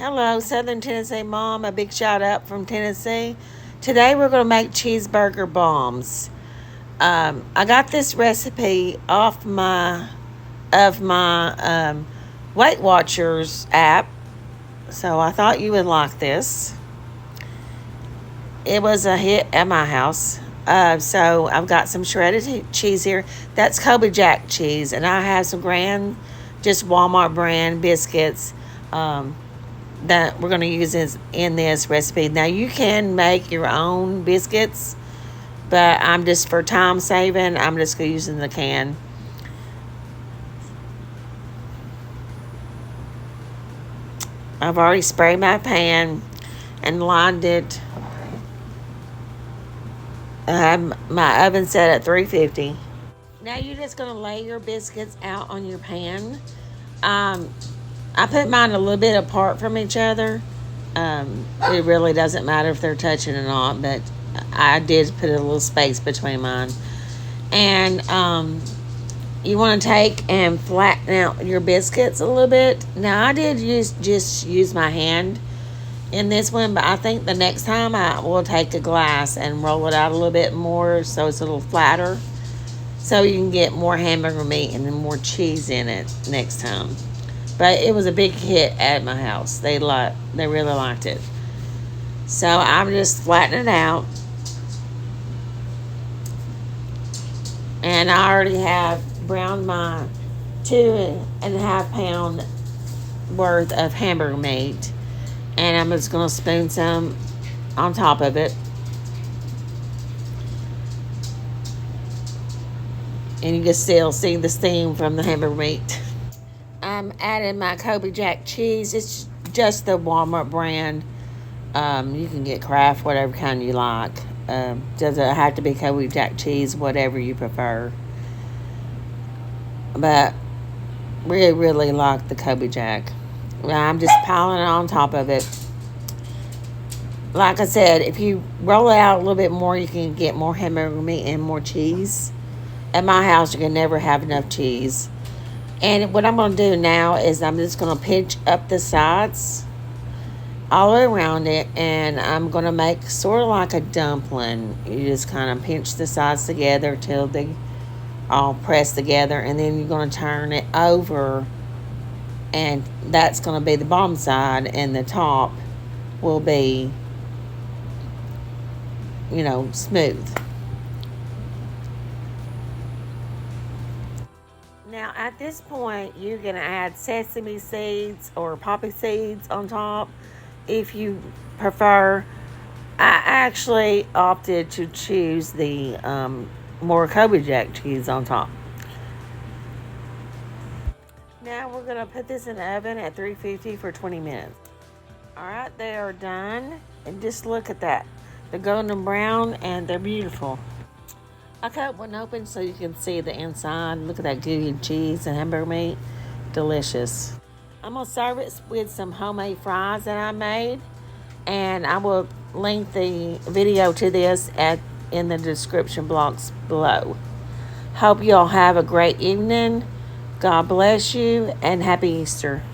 Hello, Southern Tennessee Mom. A big shout out from Tennessee. Today we're going to make cheeseburger bombs. I got this recipe off my Weight Watchers app, so I thought you would like this. It was a hit at my house. So I've got some shredded cheese here. That's Colby Jack cheese, and I have some just Walmart brand biscuits. That we're going to use in this recipe. Now, you can make your own biscuits, but I'm just, for time saving, I'm just using the can. I've already sprayed my pan and lined it. I have my oven set at 350. Now, you're just going to lay your biscuits out on your pan. I put mine a little bit apart from each other. It really doesn't matter if they're touching or not, but I did put a little space between mine. And you want to take and flatten out your biscuits a little bit. Now, I did just use my hand in this one, but I think the next time I will take a glass and roll it out a little bit more so it's a little flatter, so you can get more hamburger meat and then more cheese in it next time. But it was a big hit at my house. They really liked it. So I'm just flattening it out. And I already have browned my 2.5 pound worth of hamburger meat. And I'm just going to spoon some on top of it. And you can still see the steam from the hamburger meat. I'm adding my Colby Jack cheese. It's just the Walmart brand. You can get Kraft, whatever kind you like. Doesn't have to be Colby Jack cheese, whatever you prefer. But really, really like the Colby Jack. I'm just piling it on top of it. Like I said, if you roll it out a little bit more, you can get more hamburger meat and more cheese. At my house, you can never have enough cheese. And what I'm going to do now is I'm just going to pinch up the sides all the way around it. And I'm going to make sort of like a dumpling. You just kind of pinch the sides together till they all press together. And then you're going to turn it over. And that's going to be the bottom side. And the top will be, smooth. Now, at this point, you're going to add sesame seeds or poppy seeds on top if you prefer. I actually opted to choose the more Colby Jack cheese on top. Now, we're going to put this in the oven at 350 for 20 minutes. All right, they are done. And just look at that. They're golden brown and they're beautiful. I cut one open so you can see the inside. Look at that gooey cheese and hamburger meat. Delicious. I'm going to serve it with some homemade fries that I made. And I will link the video to this in the description box below. Hope you all have a great evening. God bless you and happy Easter.